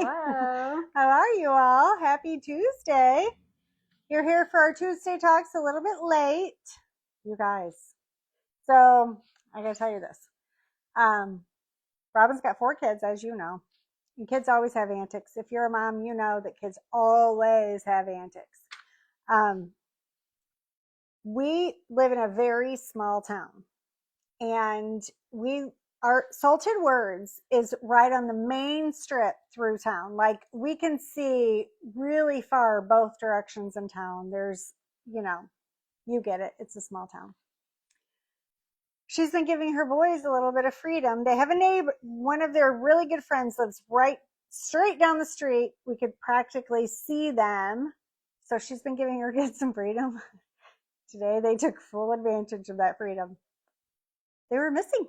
Hello. How are you all? Happy Tuesday. You're here for our Tuesday talks a little bit late, you guys. So I gotta tell you this. Robin's got 4 kids, as you know. And kids always have antics. If you're a mom, you know that kids always have antics. We live in a very small town, and our Salted Words is right on the main strip through town. Like, we can see really far both directions in town. There's, you get it. It's a small town. She's been giving her boys a little bit of freedom. They have a neighbor, one of their really good friends lives right straight down the street. We could practically see them. So she's been giving her kids some freedom. Today they took full advantage of that freedom. They were missing.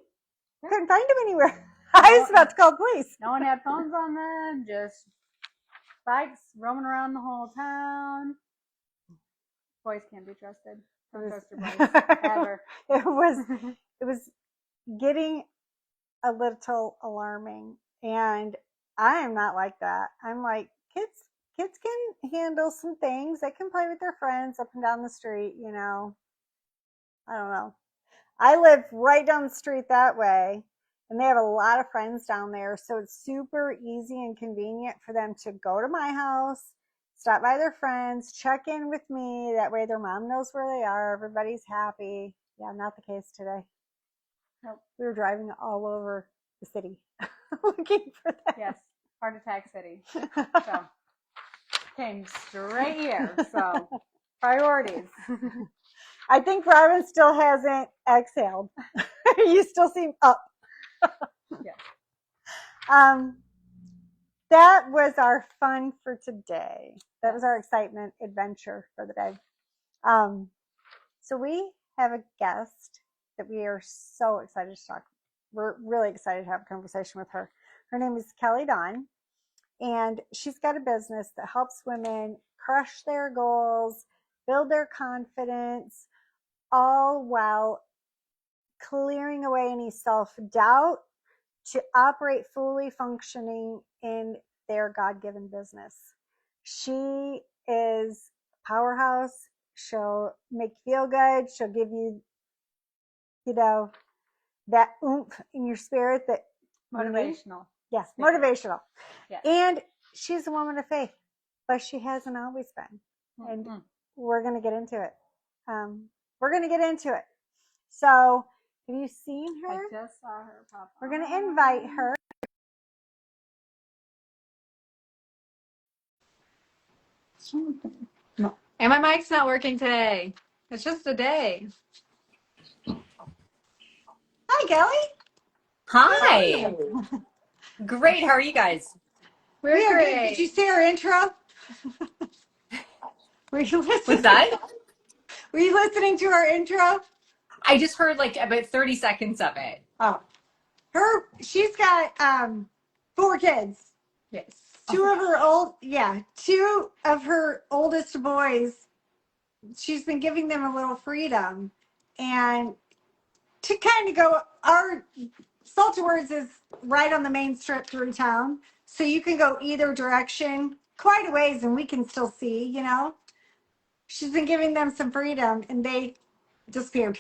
Couldn't find them anywhere. I was about to call police. No one had phones on them, just bikes roaming around the whole town. Boys can't be trusted. Don't trust your boys, ever. It was getting a little alarming, and I am not like that. I'm like, kids can handle some things. They can play with their friends up and down the street, I don't know. I live right down the street that way, and they have a lot of friends down there, so it's super easy and convenient for them to go to my house, stop by their friends, check in with me. That way their mom knows where they are. Everybody's happy. Yeah, not the case today. Nope. We were driving all over the city looking for them. Yes, heart attack city. So came straight here. So priorities. I think Robin still hasn't exhaled. You still seem up. Yes. That was our fun for today. That was our excitement adventure for the day. So we have a guest that we are so excited to talk. We're really excited to have a conversation with her. Her name is Kelly Dawn, and she's got a business that helps women crush their goals, build their confidence, all while clearing away any self-doubt to operate fully functioning in their God-given business. She is a powerhouse. She'll make you feel good. She'll give you, that oomph in your spirit that Motivational. Yes, motivational. Yes. And she's a woman of faith, but she hasn't always been. And we're going to get into it. So, have you seen her? I just saw her pop up. We're going to invite her. No. And my mic's not working today. It's just a day. Hi, Kelly. Hi. Great. How are you guys? We're We are great. good. Did you see our intro? Were you listening? What's that? Were you listening to our intro? I just heard like about 30 seconds of it. Oh, she's got 4 kids. Yes. Two of her oldest boys, she's been giving them a little freedom. And to kind of go, our Salted Words is right on the main strip through town. So you can go either direction quite a ways and we can still see, She's been giving them some freedom and they disappeared.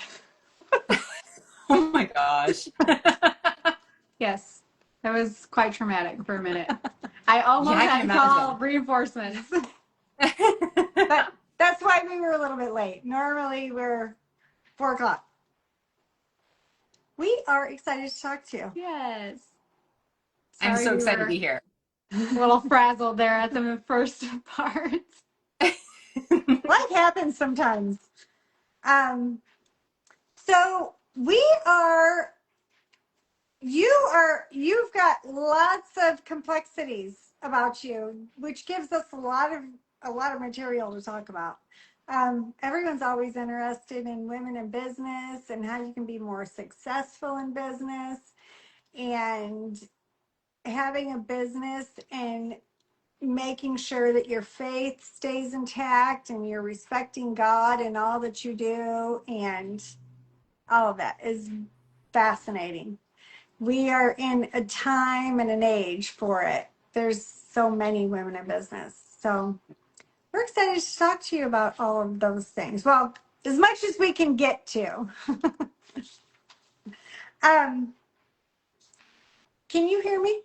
Oh my gosh. Yes. That was quite traumatic for a minute. I almost had to call reinforcements. But that's why we were a little bit late. Normally we're 4 o'clock. We are excited to talk to you. Yes. I'm so excited to be here. A little frazzled there at the first part. Life happens sometimes. So you've got lots of complexities about you, which gives us a lot of material to talk about. Everyone's always interested in women in business and how you can be more successful in business and having a business and making sure that your faith stays intact and you're respecting God in all that you do, and all of that is fascinating. We are in a time and an age for it. there's so many women in business. So we're excited to talk to you about all of those things. Well, as much as we can get to. Can you hear me?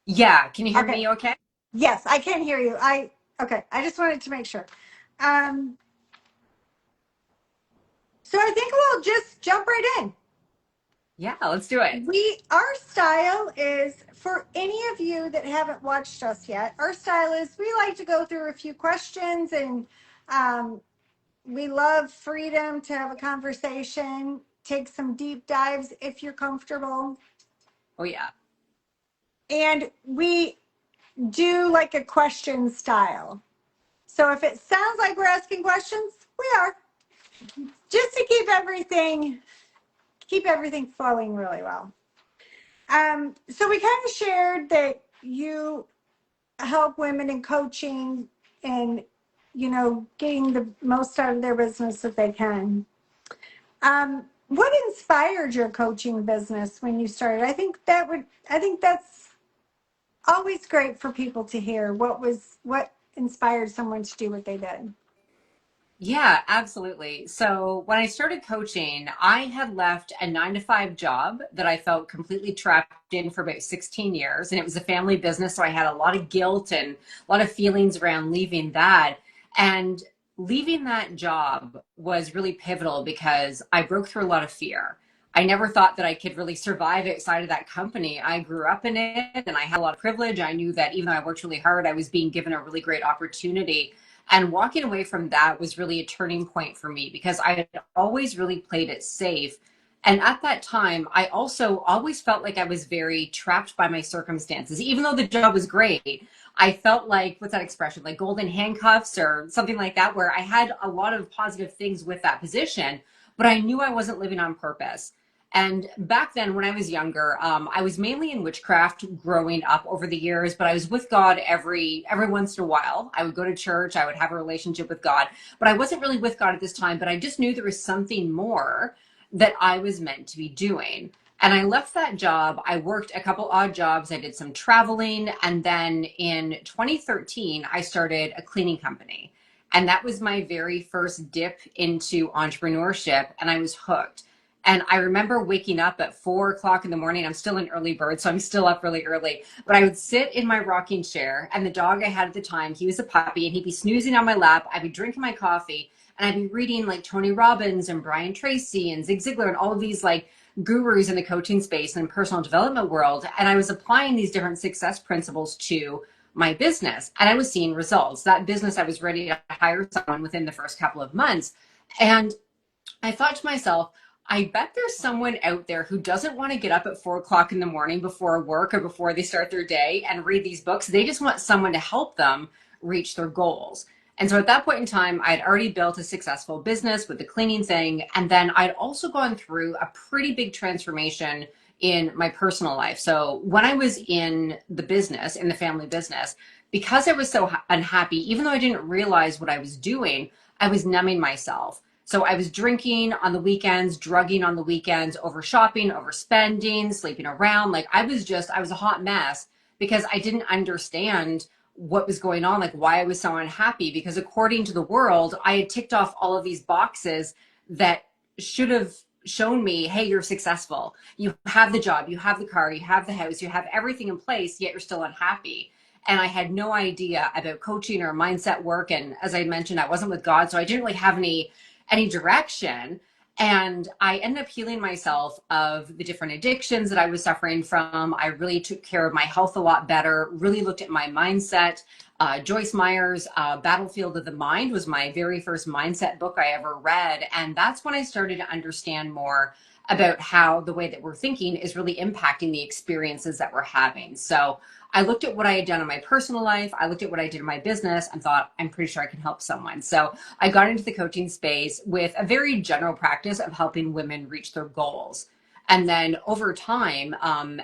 Yeah. Can you hear Okay. me okay? Yes, I can hear you. Okay. I just wanted to make sure. So I think we'll just jump right in. Yeah, let's do it. Our style is, for any of you that haven't watched us yet, our style is we like to go through a few questions, and we love freedom to have a conversation, take some deep dives if you're comfortable. Oh, yeah. And we do like a question style. So if it sounds like we're asking questions, we are. Just to keep everything flowing really well. So we kind of shared that you help women in coaching and, getting the most out of their business that they can. What inspired your coaching business when you started? I think that's always great for people to hear. What inspired someone to do what they did? Yeah, absolutely. So when I started coaching, I had left a 9 to 5 job that I felt completely trapped in for about 16 years. And it was a family business. So I had a lot of guilt and a lot of feelings around leaving that. And leaving that job was really pivotal because I broke through a lot of fear. I never thought that I could really survive outside of that company. I grew up in it and I had a lot of privilege. I knew that even though I worked really hard, I was being given a really great opportunity. And walking away from that was really a turning point for me because I had always really played it safe. And at that time, I also always felt like I was very trapped by my circumstances. Even though the job was great, I felt like, what's that expression, like golden handcuffs or something like that, where I had a lot of positive things with that position, but I knew I wasn't living on purpose. And back then, when I was younger, I was mainly in witchcraft growing up over the years, but I was with God every once in a while. I would go to church, I would have a relationship with God, but I wasn't really with God at this time. But I just knew there was something more that I was meant to be doing. And I left that job. I worked a couple odd jobs. I did some traveling. And then in 2013, I started a cleaning company. And that was my very first dip into entrepreneurship. And I was hooked. And I remember waking up at 4 o'clock in the morning. I'm still an early bird, so I'm still up really early. But I would sit in my rocking chair, and the dog I had at the time, he was a puppy, and he'd be snoozing on my lap. I'd be drinking my coffee, and I'd be reading like Tony Robbins and Brian Tracy and Zig Ziglar and all of these like gurus in the coaching space and personal development world. And I was applying these different success principles to my business, and I was seeing results. That business, I was ready to hire someone within the first couple of months. And I thought to myself, I bet there's someone out there who doesn't want to get up at 4 o'clock in the morning before work or before they start their day and read these books. They just want someone to help them reach their goals. And so at that point in time, I'd already built a successful business with the cleaning thing. And then I'd also gone through a pretty big transformation in my personal life. So when I was in the business, in the family business, because I was so unhappy, even though I didn't realize what I was doing, I was numbing myself. So I was drinking on the weekends, drugging on the weekends, over shopping, overspending, sleeping around. Like I was a hot mess because I didn't understand what was going on, like why I was so unhappy. Because according to the world, I had ticked off all of these boxes that should have shown me, hey, you're successful. You have the job, you have the car, you have the house, you have everything in place, yet you're still unhappy. And I had no idea about coaching or mindset work. And as I mentioned, I wasn't with God, so I didn't really have any direction. And I ended up healing myself of the different addictions that I was suffering from. I really took care of my health a lot better, really looked at my mindset. Joyce Meyer's Battlefield of the Mind was my very first mindset book I ever read. And that's when I started to understand more about how the way that we're thinking is really impacting the experiences that we're having. So I looked at what I had done in my personal life. I looked at what I did in my business and thought, I'm pretty sure I can help someone. So I got into the coaching space with a very general practice of helping women reach their goals. And then over time,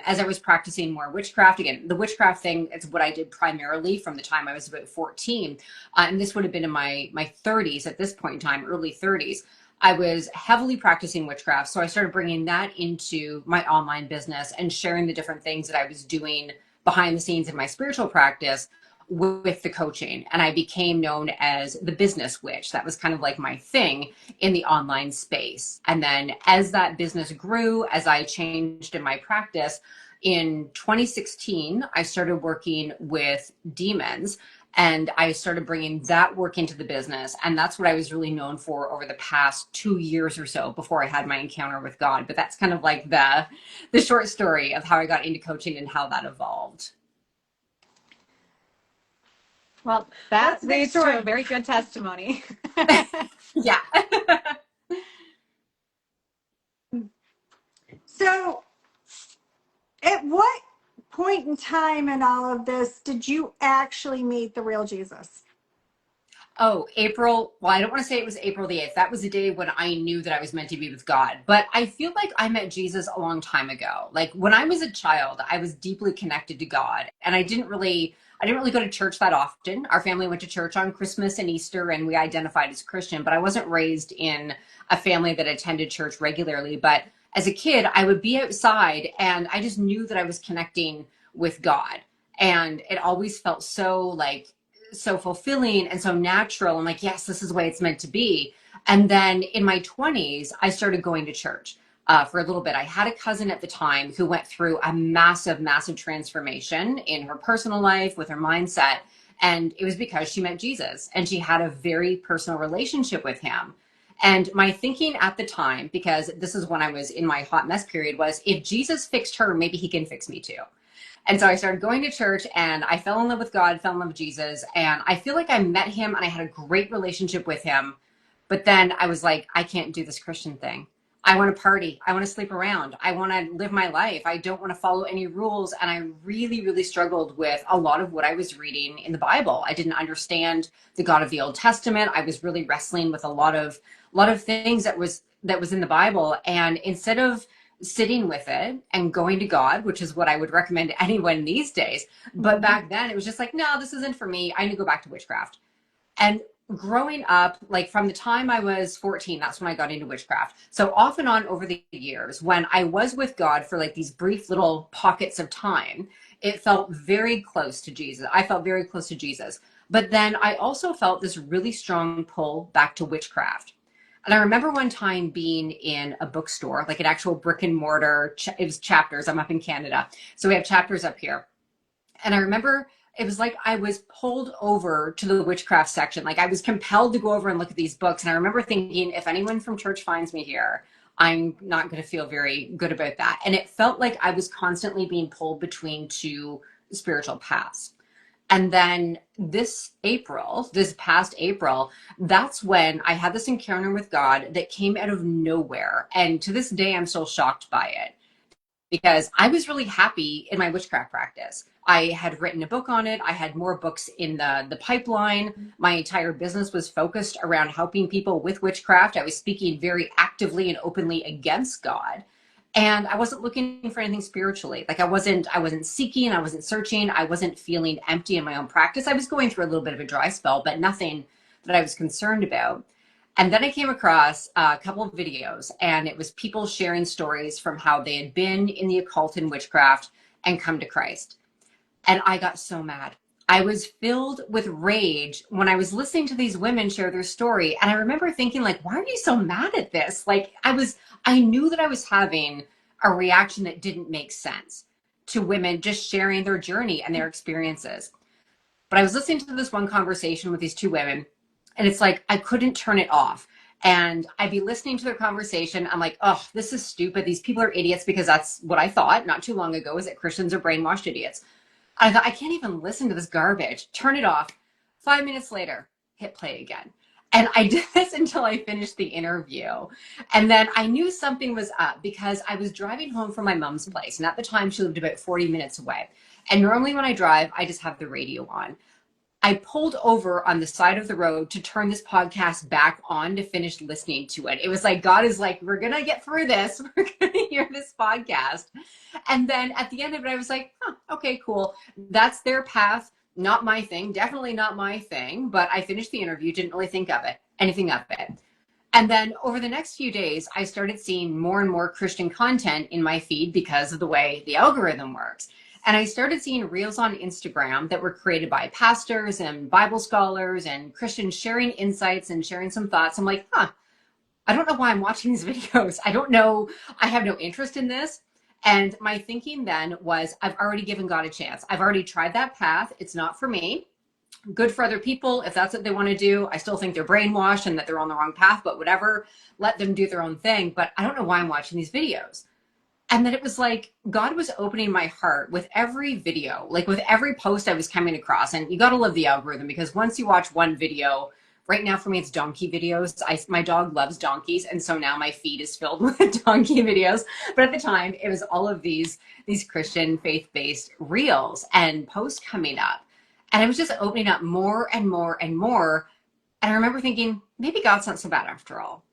as I was practicing more witchcraft, again, the witchcraft thing is what I did primarily from the time I was about 14. And this would have been in my 30s at this point in time, early 30s. I was heavily practicing witchcraft. So I started bringing that into my online business and sharing the different things that I was doing behind the scenes in my spiritual practice with the coaching. And I became known as the business witch. That was kind of like my thing in the online space. And then as that business grew, as I changed in my practice, in 2016, I started working with demons and I started bringing that work into the business. And that's what I was really known for over the past 2 years or so before I had my encounter with God. But that's kind of like the short story of how I got into coaching and how that evolved. Well, that leads to a very good testimony. Yeah. So, at what point in time in all of this did you actually meet the real Jesus? Oh, April. Well, I don't want to say it was April the 8th. That was the day when I knew that I was meant to be with God. But I feel like I met Jesus a long time ago. Like when I was a child, I was deeply connected to God. And I didn't really go to church that often. Our family went to church on Christmas and Easter and we identified as Christian, but I wasn't raised in a family that attended church regularly. But as a kid, I would be outside and I just knew that I was connecting with God. And it always felt so fulfilling and so natural. I'm like, yes, this is the way it's meant to be. And then in my 20s, I started going to church for a little bit. I had a cousin at the time who went through a massive, massive transformation in her personal life with her mindset. And it was because she met Jesus and she had a very personal relationship with him. And my thinking at the time, because this is when I was in my hot mess period, was if Jesus fixed her, maybe he can fix me too. And so I started going to church and I fell in love with God, fell in love with Jesus. And I feel like I met him and I had a great relationship with him. But then I was like, I can't do this Christian thing. I want to party. I want to sleep around. I want to live my life. I don't want to follow any rules. And I really, really struggled with a lot of what I was reading in the Bible. I didn't understand the God of the Old Testament. I was really wrestling with a lot of things that was in the Bible. And instead of sitting with it and going to God, which is what I would recommend to anyone these days. But back then it was just like, no, this isn't for me. I need to go back to witchcraft. And growing up, like from the time I was 14, that's when I got into witchcraft. So off and on over the years, when I was with God for like these brief little pockets of time, it felt very close to Jesus. I felt very close to Jesus. But then I also felt this really strong pull back to witchcraft. And I remember one time being in a bookstore, like an actual brick and mortar, it was Chapters. I'm up in Canada. So we have Chapters up here. And I remember it was like I was pulled over to the witchcraft section. Like I was compelled to go over and look at these books. And I remember thinking, if anyone from church finds me here, I'm not going to feel very good about that. And it felt like I was constantly being pulled between two spiritual paths. And then this past April, that's when I had this encounter with God that came out of nowhere. And to this day, I'm still shocked by it because I was really happy in my witchcraft practice. I had written a book on it. I had more books in the pipeline. My entire business was focused around helping people with witchcraft. I was speaking very actively and openly against God. And I wasn't looking for anything spiritually. Like I wasn't seeking, I wasn't searching, I wasn't feeling empty in my own practice. I was going through a little bit of a dry spell, but nothing that I was concerned about. And then I came across a couple of videos and it was people sharing stories from how they had been in the occult and witchcraft and come to Christ. And I got so mad. I was filled with rage when I was listening to these women share their story. And I remember thinking, like, why are you so mad at this? Like, I knew that I was having a reaction that didn't make sense to women just sharing their journey and their experiences. But I was listening to this one conversation with these two women, and it's like I couldn't turn it off. And I'd be listening to their conversation. I'm like, oh, this is stupid. These people are idiots, because that's what I thought not too long ago, is that Christians are brainwashed idiots. I thought, I can't even listen to this garbage. Turn it off. 5 minutes later, hit play again. And I did this until I finished the interview. And then I knew something was up because I was driving home from my mom's place. And at the time, she lived about 40 minutes away. And normally when I drive, I just have the radio on. I pulled over on the side of the road to turn this podcast back on to finish listening to it. It was like, God is like, we're going to get through this. We're going to hear this podcast. And then at the end of it, I was like, okay, cool. That's their path. Not my thing. Definitely not my thing. But I finished the interview, didn't really think of anything of it. And then over the next few days, I started seeing more and more Christian content in my feed because of the way the algorithm works. And I started seeing reels on Instagram that were created by pastors and Bible scholars and Christians sharing insights and sharing some thoughts. I'm like, I don't know why I'm watching these videos. I don't know. I have no interest in this. And my thinking then was, I've already given God a chance. I've already tried that path. It's not for me. Good for other people if that's what they want to do. I still think they're brainwashed and that they're on the wrong path, but whatever, let them do their own thing. But I don't know why I'm watching these videos. And then it was like God was opening my heart with every video, like with every post I was coming across. And you got to love the algorithm, because once you watch one video, right now for me it's donkey videos. My dog loves donkeys, and so now my feed is filled with donkey videos. But at the time, it was all of these Christian faith-based reels and posts coming up, and I was just opening up more and more and more. And I remember thinking, maybe God's not so bad after all.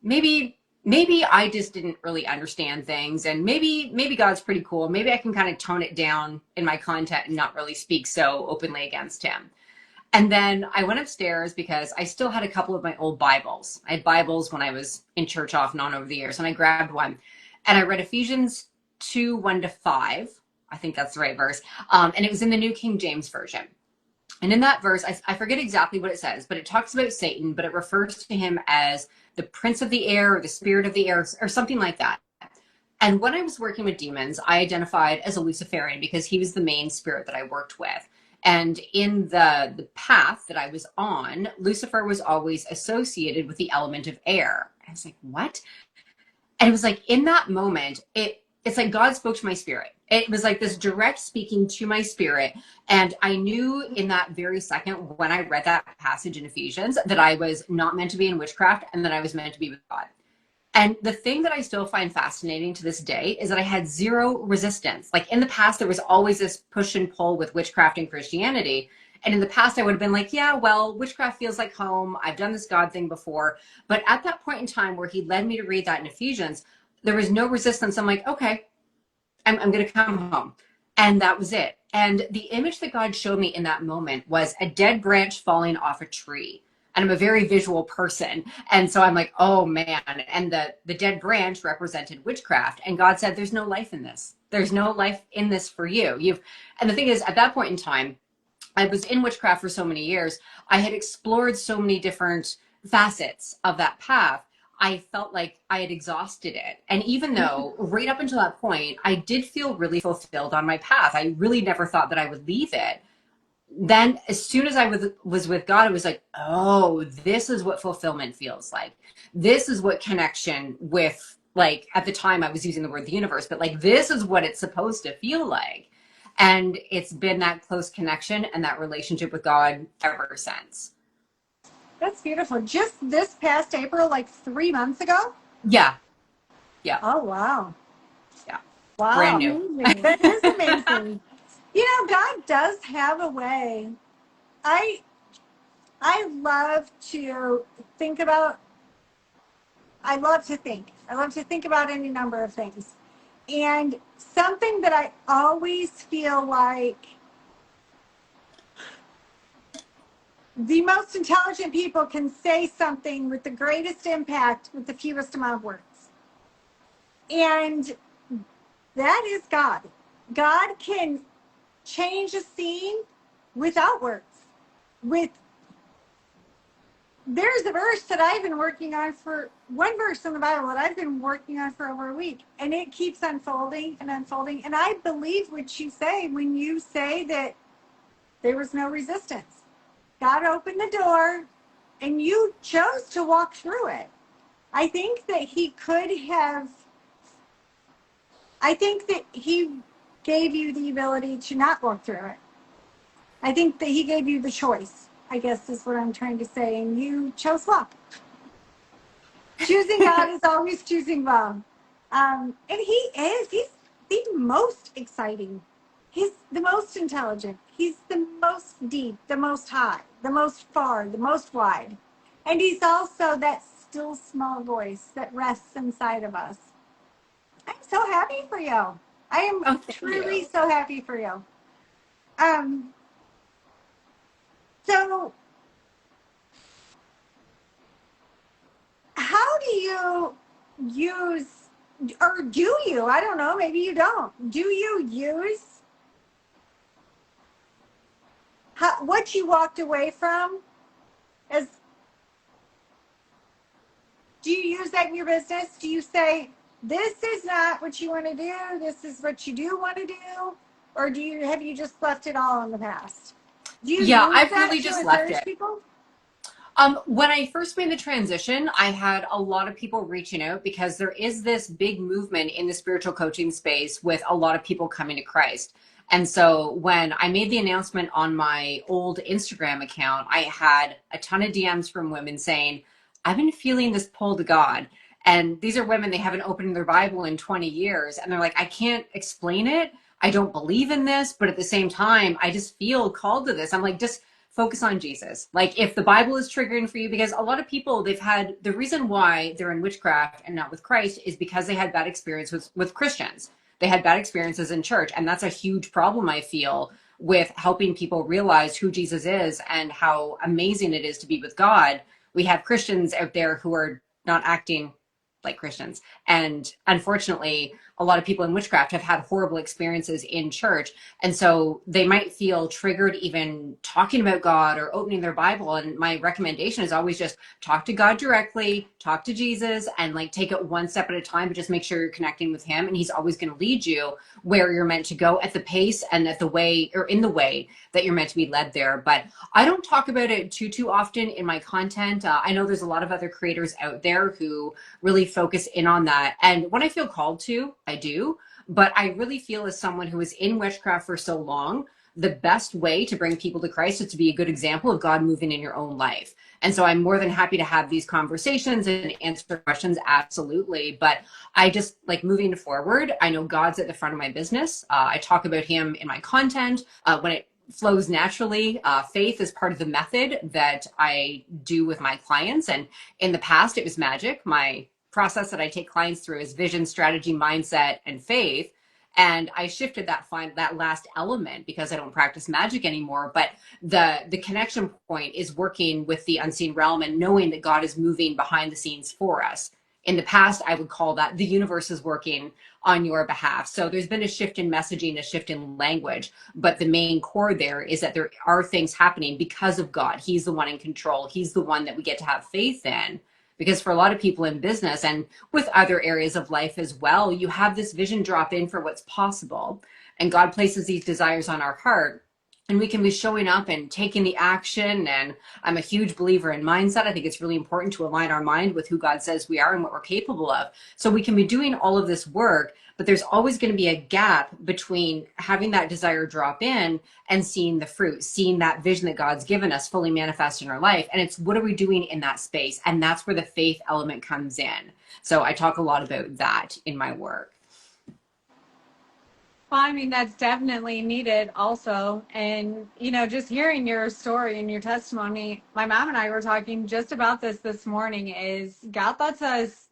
Maybe I just didn't really understand things, and maybe God's pretty cool. Maybe I can kind of tone it down in my content and not really speak so openly against him. And then I went upstairs because I still had a couple of my old Bibles. I had Bibles when I was in church off and on over the years, and I grabbed one and I read Ephesians 2, 1-5. I think that's the right verse. And it was in the New King James Version. And in that verse, I forget exactly what it says, but it talks about Satan, but it refers to him as the prince of the air or the spirit of the air or something like that. And when I was working with demons, I identified as a Luciferian because he was the main spirit that I worked with. And in the path that I was on, Lucifer was always associated with the element of air. I was like, what? And it was like in that moment, it's like God spoke to my spirit. It was like this direct speaking to my spirit. And I knew in that very second when I read that passage in Ephesians that I was not meant to be in witchcraft and that I was meant to be with God. And the thing that I still find fascinating to this day is that I had zero resistance. Like in the past, there was always this push and pull with witchcraft and Christianity. And in the past, I would have been like, yeah, well, witchcraft feels like home. I've done this God thing before. But at that point in time where he led me to read that in Ephesians, there was no resistance. I'm like, okay, I'm going to come home. And that was it. And the image that God showed me in that moment was a dead branch falling off a tree. And I'm a very visual person. And so I'm like, oh man. And the dead branch represented witchcraft. And God said, there's no life in this. There's no life in this for you. And the thing is, at that point in time, I was in witchcraft for so many years. I had explored so many different facets of that path. I felt like I had exhausted it. And even though right up until that point, I did feel really fulfilled on my path, I really never thought that I would leave it. Then as soon as I was with God, it was like, oh, this is what fulfillment feels like. This is what connection with, like at the time I was using the word the universe, but like this is what it's supposed to feel like. And it's been that close connection and that relationship with God ever since. That's beautiful. Just this past April, like 3 months ago? Yeah. Oh, wow. Yeah. Wow. Brand new. Amazing. That is amazing. God does have a way. I love to think about, I love to think. I love to think about any number of things. And something that I always feel like the most intelligent people can say something with the greatest impact with the fewest amount of words. And that is God. God can change a scene without words. There's a verse that I've been working on one verse in the Bible that I've been working on for over a week, and it keeps unfolding and unfolding. And I believe what you say when you say that there was no resistance. God opened the door and you chose to walk through it. I think that he gave you the ability to not walk through it. I think that he gave you the choice, I guess is what I'm trying to say. And you chose love. Choosing God is always choosing love. And he's the most exciting. He's the most intelligent. He's the most deep, the most high, the most far, the most wide. And he's also that still small voice that rests inside of us. I'm so happy for you. I am truly so happy for you. So how do you use, or do you, I don't know, maybe you don't, do you use what you walked away from as, do you use that in your business? Do you say, this is not what you want to do, this is what you do want to do? Or have you just left it all in the past? Do you Yeah, use I've that really to just left encourage it. people? When I first made the transition, I had a lot of people reaching out because there is this big movement in the spiritual coaching space with a lot of people coming to Christ. And so when I made the announcement on my old Instagram account, I had a ton of DMs from women saying, I've been feeling this pull to God. And these are women, they haven't opened their Bible in 20 years. And they're like, I can't explain it. I don't believe in this. But at the same time, I just feel called to this. I'm like, just focus on Jesus. Like if the Bible is triggering for you, because a lot of people, they've had, the reason why they're in witchcraft and not with Christ is because they had bad experience with Christians. They had bad experiences in church. And that's a huge problem, I feel, with helping people realize who Jesus is and how amazing it is to be with God. We have Christians out there who are not acting like Christians. And unfortunately, a lot of people in witchcraft have had horrible experiences in church. And so they might feel triggered even talking about God or opening their Bible. And my recommendation is always just talk to God directly, talk to Jesus, and like take it one step at a time, but just make sure you're connecting with him. And he's always going to lead you where you're meant to go at the pace and at the way, or in the way that you're meant to be led there. But I don't talk about it too often in my content. I know there's a lot of other creators out there who really focus in on that. And when I feel called to, I do. But I really feel, as someone who was in witchcraft for so long, the best way to bring people to Christ is to be a good example of God moving in your own life. And so I'm more than happy to have these conversations and answer questions. Absolutely. But I just like moving forward. I know God's at the front of my business. I talk about him in my content when it flows naturally. Faith is part of the method that I do with my clients. And in the past, it was magic. My process that I take clients through is vision, strategy, mindset, and faith. And I shifted that last element because I don't practice magic anymore. But the connection point is working with the unseen realm and knowing that God is moving behind the scenes for us. In the past, I would call that the universe is working on your behalf. So there's been a shift in messaging, a shift in language, but the main core there is that there are things happening because of God. He's the one in control. He's the one that we get to have faith in. Because for a lot of people in business and with other areas of life as well, you have this vision drop in for what's possible. And God places these desires on our heart. And we can be showing up and taking the action. And I'm a huge believer in mindset. I think it's really important to align our mind with who God says we are and what we're capable of. So we can be doing all of this work, but there's always going to be a gap between having that desire drop in and seeing the fruit, seeing that vision that God's given us fully manifest in our life. And it's, what are we doing in that space? And that's where the faith element comes in. So I talk a lot about that in my work. Well, I mean, that's definitely needed also. And, just hearing your story and your testimony, my mom and I were talking just about this morning, is God lets us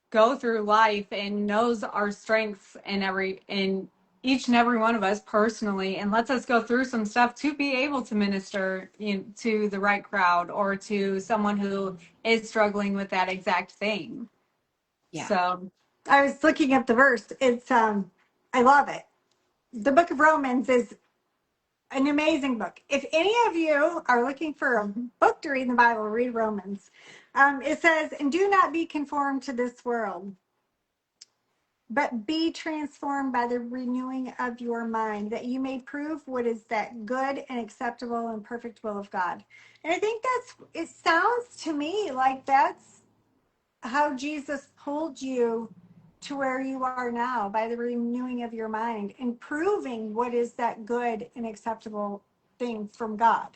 go through life and knows our strengths in each and every one of us personally, and lets us go through some stuff to be able to minister to the right crowd or to someone who is struggling with that exact thing. Yeah. So I was looking at the verse. It's I love it. The book of Romans is an amazing book. If any of you are looking for a book to read in the Bible, read Romans. It says, and do not be conformed to this world, but be transformed by the renewing of your mind, that you may prove what is that good and acceptable and perfect will of God. And I think it sounds to me like that's how Jesus pulled you to where you are now, by the renewing of your mind and proving what is that good and acceptable thing from God.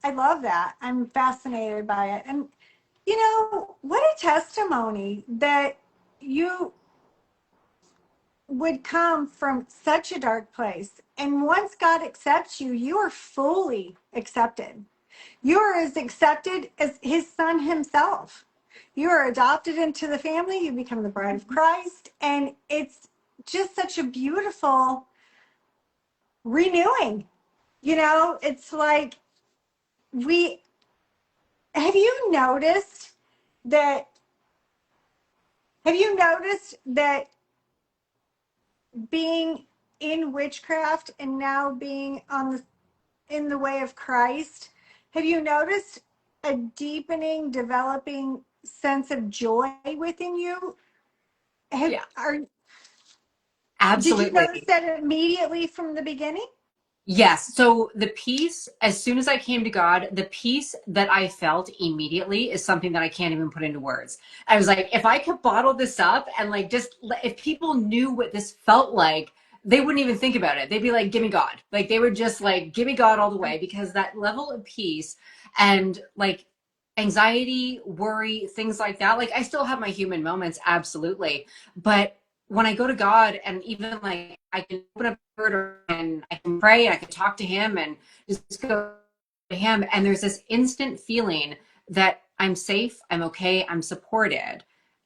I love that. I'm fascinated by it. And, what a testimony that you would come from such a dark place. And once God accepts you, you are fully accepted. You are as accepted as his son himself. You are adopted into the family. You become the bride of Christ. And it's just such a beautiful renewing. It's like we have you noticed that being in witchcraft and now being on the in the way of Christ, have you noticed a deepening, developing sense of joy within you? Yeah, Did you notice absolutely. that immediately from the beginning? Yes. So the peace, as soon as I came to God, the peace that I felt immediately is something that I can't even put into words. I was like, if I could bottle this up and like just if people knew what this felt like, they wouldn't even think about it. They'd be like, give me God. Like they would just like, give me God all the way because that level of peace and like anxiety, worry, things like that. Like I still have my human moments, absolutely. But when I go to God and even like I can open up the word and I can pray and I can talk to him and just go to him and there's this instant feeling that I'm safe, I'm okay, I'm supported.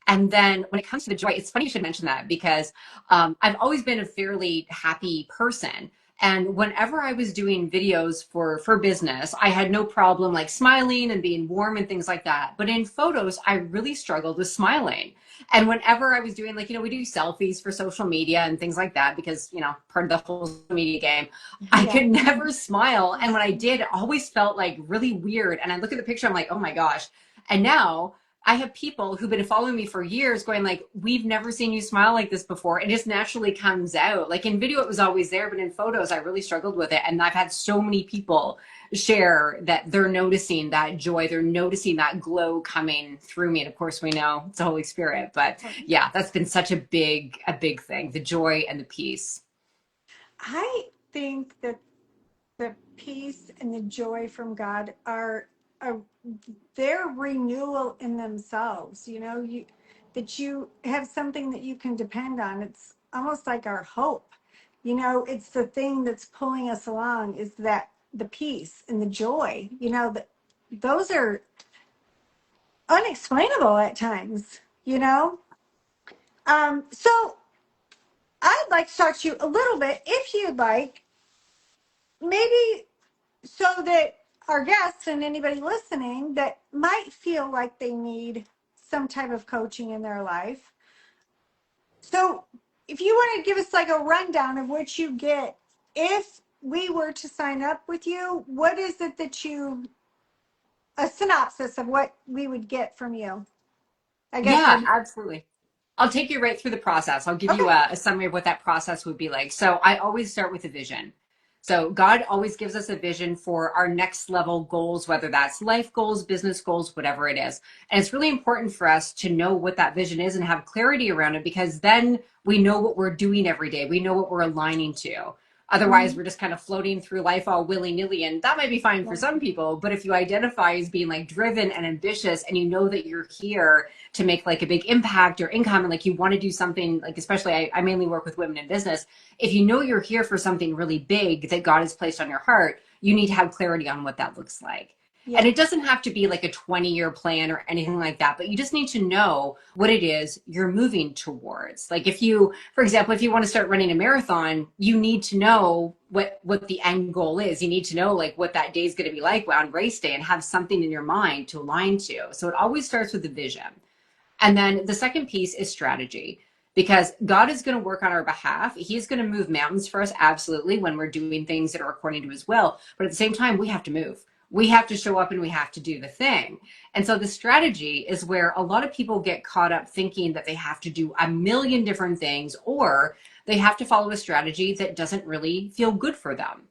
And then when it comes to the joy, it's funny you should mention that because I've always been a fairly happy person. And whenever I was doing videos for business, I had no problem like smiling and being warm and things like that. But in photos, I really struggled with smiling. And whenever I was doing like, we do selfies for social media and things like that because, part of the whole social media game, I Yeah. could never smile. And when I did, it always felt like really weird. And I look at the picture, I'm like, oh my gosh. And now I have people who've been following me for years going like, we've never seen you smile like this before. It just naturally comes out. Like in video, it was always there, but in photos, I really struggled with it. And I've had so many people share that they're noticing that joy. They're noticing that glow coming through me. And of course we know it's the Holy Spirit, but yeah, that's been such a big thing, the joy and the peace. I think that the peace and the joy from God are a their renewal in themselves. That you have something that you can depend on. It's almost like our hope. It's the thing that's pulling us along is that the peace and the joy. That those are unexplainable at times. So I'd like to talk to you a little bit, if you'd like, maybe so that our guests and anybody listening that might feel like they need some type of coaching in their life. So, if you want to give us like a rundown of what you get if we were to sign up with you, what is it that a synopsis of what we would get from you? I guess Yeah, would absolutely. I'll take you right through the process. I'll give you okay. a summary of what that process would be like. So I always start with a vision. So God always gives us a vision for our next level goals, whether that's life goals, business goals, whatever it is. And it's really important for us to know what that vision is and have clarity around it because then we know what we're doing every day. We know what we're aligning to. Otherwise, Mhm. we're just kind of floating through life all willy-nilly. And that might be fine for some people. But if you identify as being like driven and ambitious and you know that you're here to make like a big impact or income and like you want to do something like especially I mainly work with women in business. If you know you're here for something really big that God has placed on your heart, you need to have clarity on what that looks like. And Yeah. it doesn't have to be like a 20-year plan or anything like that, but you just need to know what it is you're moving towards. Like if you, for example, if you want to start running a marathon, you need to know what the end goal is. You need to know like what that day is going to be like on race day and have something in your mind to align to. So it always starts with the vision. And then the second piece is strategy because God is going to work on our behalf. He's going to move mountains for us, absolutely, when we're doing things that are according to his will. But at the same time, we have to move. We have to show up and we have to do the thing. And so the strategy is where a lot of people get caught up thinking that they have to do a million different things or they have to follow a strategy that doesn't really feel good for them.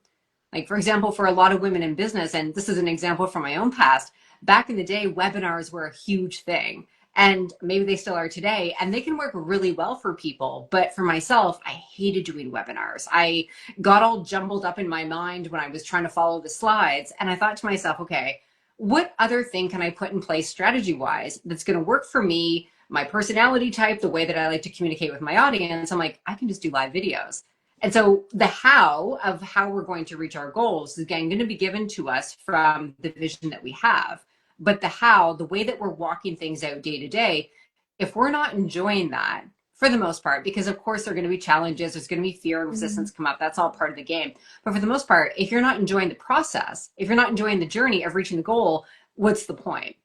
Like, for example, for a lot of women in business, and this is an example from my own past, back in the day, webinars were a huge thing. And maybe they still are today, and they can work really well for people. But for myself, I hated doing webinars. I got all jumbled up in my mind when I was trying to follow the slides. And I thought to myself, okay, what other thing can I put in place strategy wise that's going to work for me, my personality type, the way that I like to communicate with my audience? I'm like, I can just do live videos. And so the how of how we're going to reach our goals is again going to be given to us from the vision that we have. But the how, the way that we're walking things out day to day, if we're not enjoying that for the most part, because of course there are going to be challenges, there's going to be fear and resistance come up. That's all part of the game. But for the most part, if you're not enjoying the process, if you're not enjoying the journey of reaching the goal, what's the point?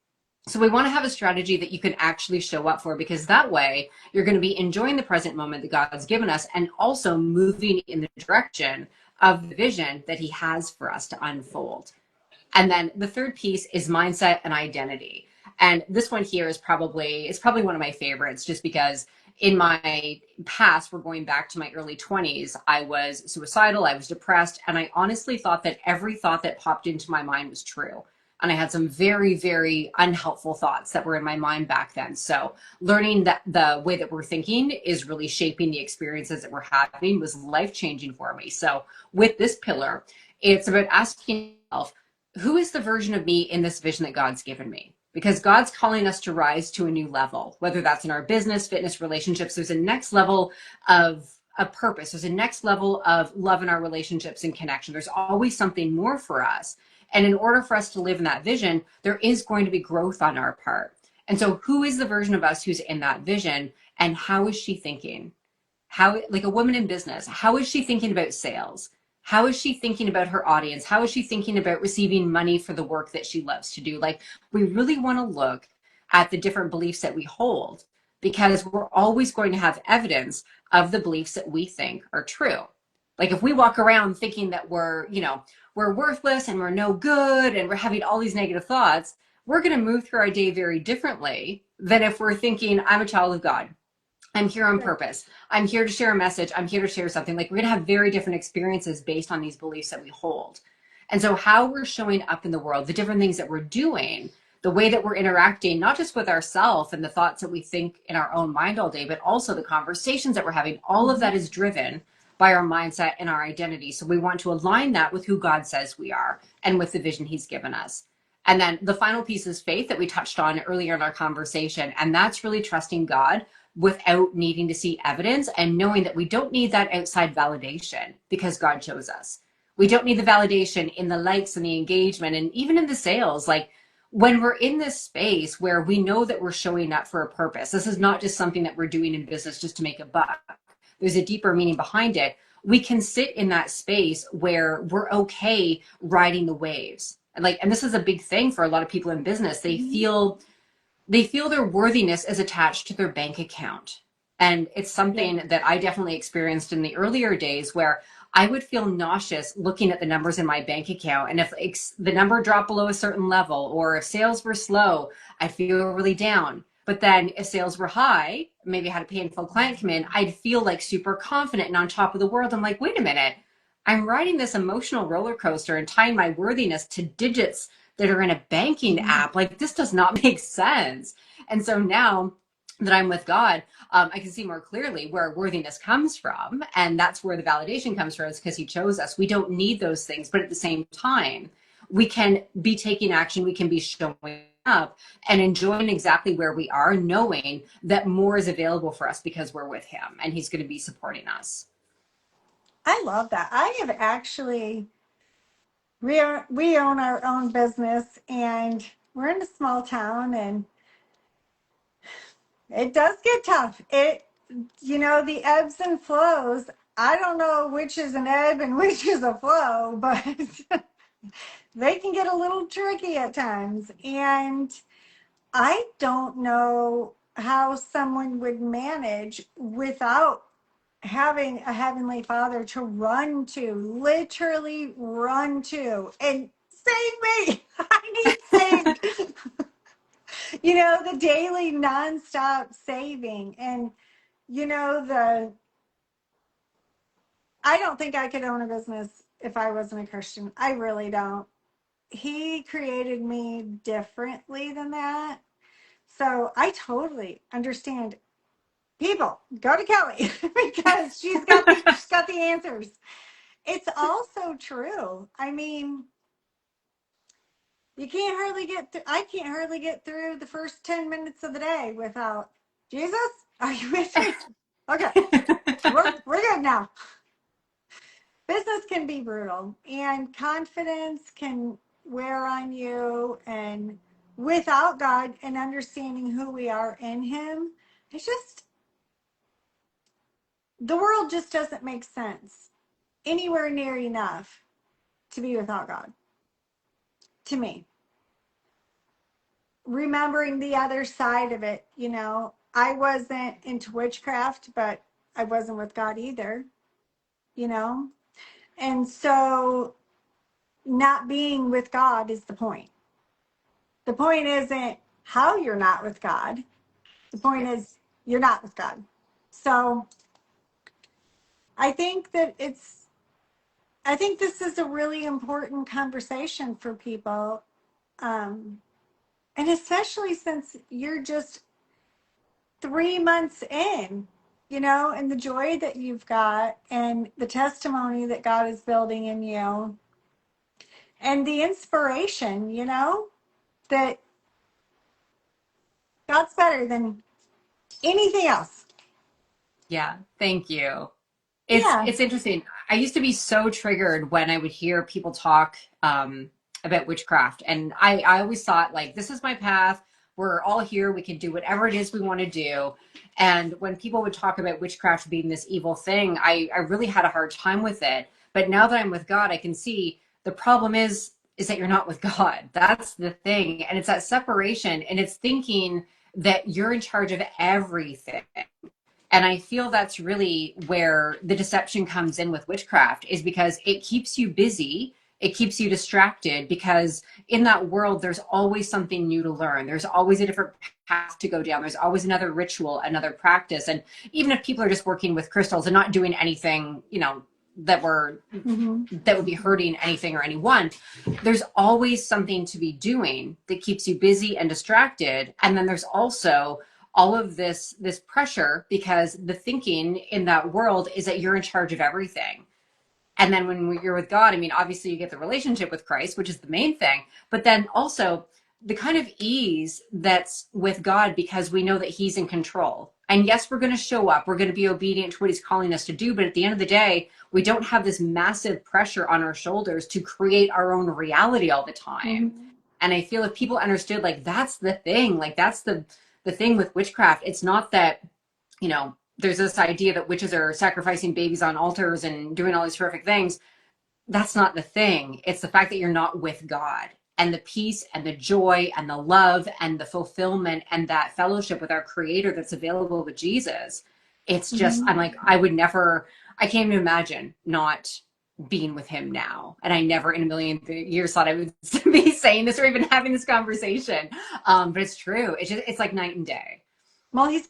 So we want to have a strategy that you can actually show up for because that way you're going to be enjoying the present moment that God's given us and also moving in the direction of the vision that he has for us to unfold. And then the third piece is mindset and identity. And this one here is probably one of my favorites, just because in my past, we're going back to my early 20s, I was suicidal, I was depressed, and I honestly thought that every thought that popped into my mind was true. And I had some very, very unhelpful thoughts that were in my mind back then. So learning that the way that we're thinking is really shaping the experiences that we're having was life changing for me. So with this pillar, it's about asking yourself, who is the version of me in this vision that God's given me? Because God's calling us to rise to a new level, whether that's in our business, fitness, relationships. There's a next level of a purpose. There's a next level of love in our relationships and connection. There's always something more for us. And in order for us to live in that vision, there is going to be growth on our part. And so who is the version of us who's in that vision, and how is she thinking? How, like a woman in business, how is she thinking about sales? How is she thinking about her audience? How is she thinking about receiving money for the work that she loves to do? Like, we really want to look at the different beliefs that we hold, because we're always going to have evidence of the beliefs that we think are true. Like, if we walk around thinking that we're worthless and we're no good and we're having all these negative thoughts, we're going to move through our day very differently than if we're thinking, I'm a child of God. I'm here on purpose. I'm here to share a message. I'm here to share something. Like, we're going to have very different experiences based on these beliefs that we hold. And so how we're showing up in the world, the different things that we're doing, the way that we're interacting, not just with ourselves and the thoughts that we think in our own mind all day, but also the conversations that we're having, all of that is driven by our mindset and our identity. So we want to align that with who God says we are and with the vision he's given us. And then the final piece is faith that we touched on earlier in our conversation. And that's really trusting God without needing to see evidence, and knowing that we don't need that outside validation because God chose us. We don't need the validation in the likes and the engagement and even in the sales. Like, when we're in this space where we know that we're showing up for a purpose, this is not just something that we're doing in business just to make a buck. There's a deeper meaning behind it. We can sit in that space where we're okay riding the waves. And this is a big thing for a lot of people in business. They feel their worthiness is attached to their bank account. And it's something that I definitely experienced in the earlier days, where I would feel nauseous looking at the numbers in my bank account. And if the number dropped below a certain level, or if sales were slow, I'd feel really down. But then if sales were high, maybe I had a painful client come in, I'd feel like super confident and on top of the world. I'm like, wait a minute, I'm riding this emotional roller coaster and tying my worthiness to digits that are in a banking app. Like, this does not make sense. And so now that I'm with God, I can see more clearly where worthiness comes from. And that's where the validation comes from, is because he chose us. We don't need those things. But at the same time, we can be taking action. We can be showing up and enjoying exactly where we are, knowing that more is available for us because we're with him and he's going to be supporting us. I love that. I have actually, we own our own business, and we're in a small town, and it does get tough. The ebbs and flows. I don't know which is an ebb and which is a flow, but they can get a little tricky at times. And I don't know how someone would manage without having a heavenly father to run to, literally run to, and save me. I need saved. The daily nonstop saving. And I don't think I could own a business if I wasn't a Christian. I really don't. He created me differently than that. So I totally understand. People, go to Kelly because she's got the answers. It's also true. I mean, you can't hardly get through. I can't hardly get through the first 10 minutes of the day without Jesus. Are you with me? Okay, we're good now. Business can be brutal, and confidence can wear on you. And without God and understanding who we are in Him, it's just, the world just doesn't make sense anywhere near enough to be without God, to me. Remembering the other side of it, I wasn't into witchcraft, but I wasn't with God either, you know. And so not being with God is the point. The point isn't how you're not with God. The point is you're not with God. So I think that I think this is a really important conversation for people. And especially since you're just 3 months in, and the joy that you've got and the testimony that God is building in you and the inspiration, that God's better than anything else. Yeah, thank you. Yeah. It's interesting. I used to be so triggered when I would hear people talk about witchcraft, and I always thought like, this is my path. We're all here. We can do whatever it is we want to do. And when people would talk about witchcraft being this evil thing, I really had a hard time with it. But now that I'm with God, I can see the problem is that you're not with God. That's the thing, and it's that separation, and it's thinking that you're in charge of everything. And I feel that's really where the deception comes in with witchcraft, is because it keeps you busy. It keeps you distracted, because in that world, there's always something new to learn. There's always a different path to go down. There's always another ritual, another practice. And even if people are just working with crystals and not doing anything, that were that would be hurting anything or anyone, there's always something to be doing that keeps you busy and distracted. And then there's also all of this pressure, because the thinking in that world is that you're in charge of everything. And then when you're with God, I mean, obviously you get the relationship with Christ, which is the main thing, but then also the kind of ease that's with God, because we know that he's in control. And yes, we're going to show up. We're going to be obedient to what he's calling us to do. But at the end of the day, we don't have this massive pressure on our shoulders to create our own reality all the time. Mm-hmm. And I feel if people understood, like, that's the thing, like that's the thing with witchcraft. It's not that, there's this idea that witches are sacrificing babies on altars and doing all these horrific things. That's not the thing. It's the fact that you're not with God, and the peace and the joy and the love and the fulfillment and that fellowship with our creator that's available with Jesus. It's just, I'm like, I can't even imagine not being with him now. And I never in a million years thought I would be saying this or even having this conversation. But it's true. It's like night and day. Well, he's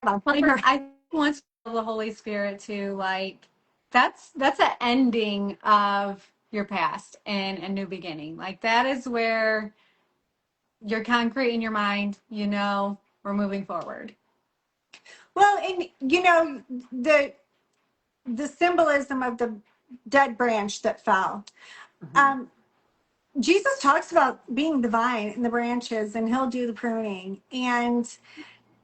I want to feel the Holy Spirit to like, that's an ending of your past and a new beginning. Like that is where you're concrete in your mind, we're moving forward. well, and the symbolism of the dead branch that fell. Mm-hmm. Jesus talks about being the vine and the branches, and he'll do the pruning. And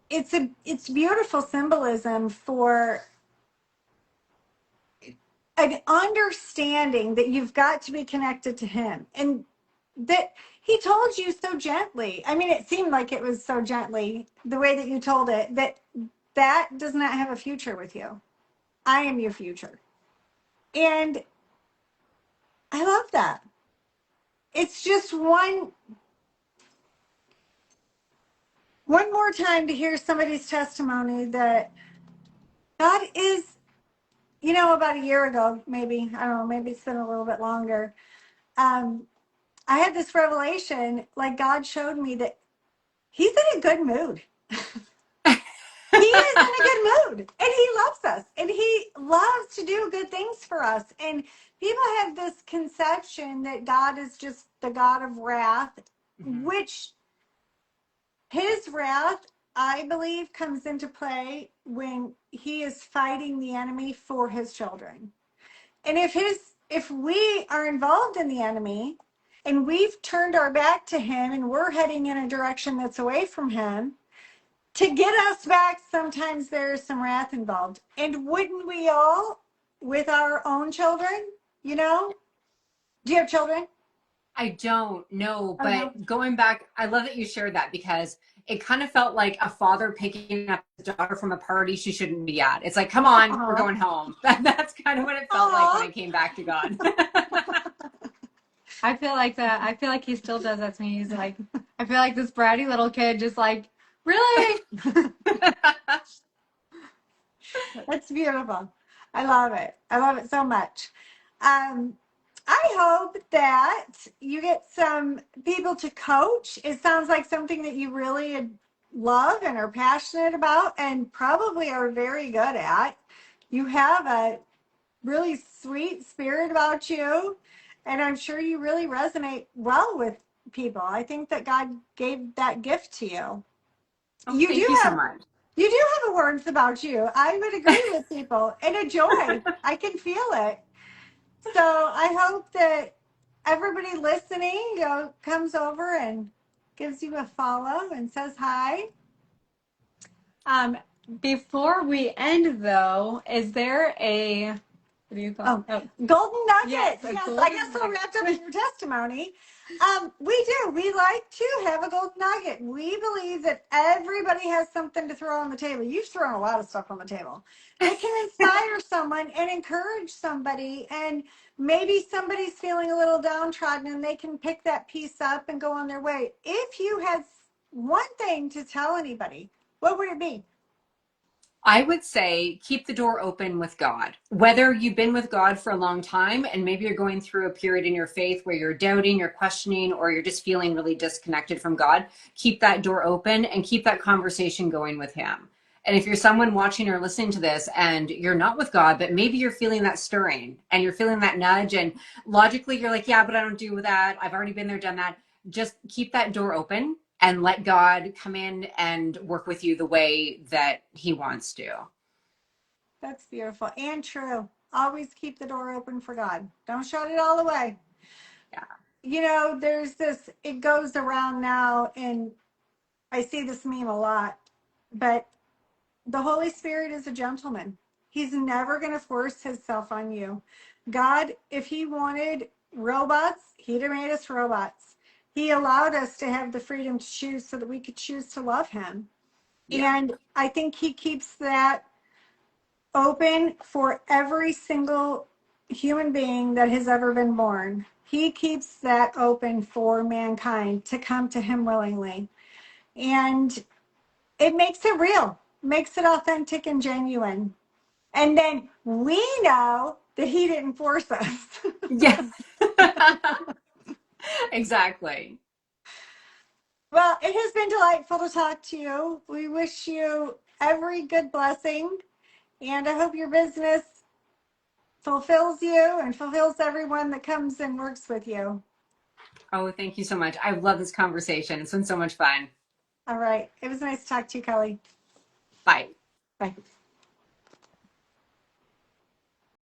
it's beautiful symbolism for an understanding that you've got to be connected to him, and that he told you so gently. I mean, it seemed like it was so gently, the way that you told it, that does not have a future with you. I am your future. And I love that. It's just one more time to hear somebody's testimony that God is, about a year ago, maybe, I don't know, maybe it's been a little bit longer. I had this revelation, like God showed me that he's in a good mood. He is in a good mood, and he loves us, and he loves to do good things for us. And people have this conception that God is just the God of wrath, Mm-hmm. which his wrath, I believe, comes into play when he is fighting the enemy for his children. And if we are involved in the enemy and we've turned our back to him and we're heading in a direction that's away from him, to get us back, sometimes there's some wrath involved. And wouldn't we all, with our own children, Do you have children? I don't know, Oh, no. but going back, I love that you shared that, because it kind of felt like a father picking up his daughter from a party she shouldn't be at. It's like, come on, we're going home. That's kind of what it felt like when I came back to God. I feel like that. I feel like he still does that to me. He's like, I feel like this bratty little kid just like, really? That's beautiful. I love it. I love it so much. Um, I hope that you get some people to coach. It sounds like something that you really love and are passionate about and probably are very good at. You have a really sweet spirit about you, and I'm sure you really resonate well with people. I think that God gave that gift to you. Oh, You thank do you so have much. you do have awards about you. I would agree with people and a joy. I can feel it. So I hope that everybody listening comes over and gives you a follow and says hi. Um, before we end, though, is there a what do you call? Oh, Oh, golden yes, nuggets. a Yes, I golden guess so. nugget. Wrapped up in your testimony. We do. We like to have a golden nugget. We believe that everybody has something to throw on the table. You've thrown a lot of stuff on the table that can inspire someone and encourage somebody. And maybe somebody's feeling a little downtrodden and they can pick that piece up and go on their way. If you had one thing to tell anybody, what would it be? I would say keep the door open with God. Whether you've been with God for a long time and maybe you're going through a period in your faith where you're doubting, you're questioning, or you're just feeling really disconnected from God, keep that door open and keep that conversation going with Him. And if you're someone watching or listening to this and you're not with God, but maybe you're feeling that stirring and you're feeling that nudge, and logically you're like, yeah, but I don't do that. I've already been there, done that. Just keep that door open and let God come in and work with you the way that He wants to. That's beautiful and true. Always keep the door open for God. Don't shut it all away. Yeah. There's this, it goes around now, and I see this meme a lot, but the Holy Spirit is a gentleman. He's never going to force himself on you. God, if he wanted robots, he'd have made us robots. He allowed us to have the freedom to choose so that we could choose to love him. Yeah. And I think he keeps that open for every single human being that has ever been born. He keeps that open for mankind to come to him willingly. And it makes it real, makes it authentic and genuine. And then we know that he didn't force us. Yeah. Exactly. Well, it has been delightful to talk to you. We wish you every good blessing. And I hope your business fulfills you and fulfills everyone that comes and works with you. Oh, thank you so much. I love this conversation. It's been so much fun. All right. It was nice to talk to you, Kelly. Bye. Bye.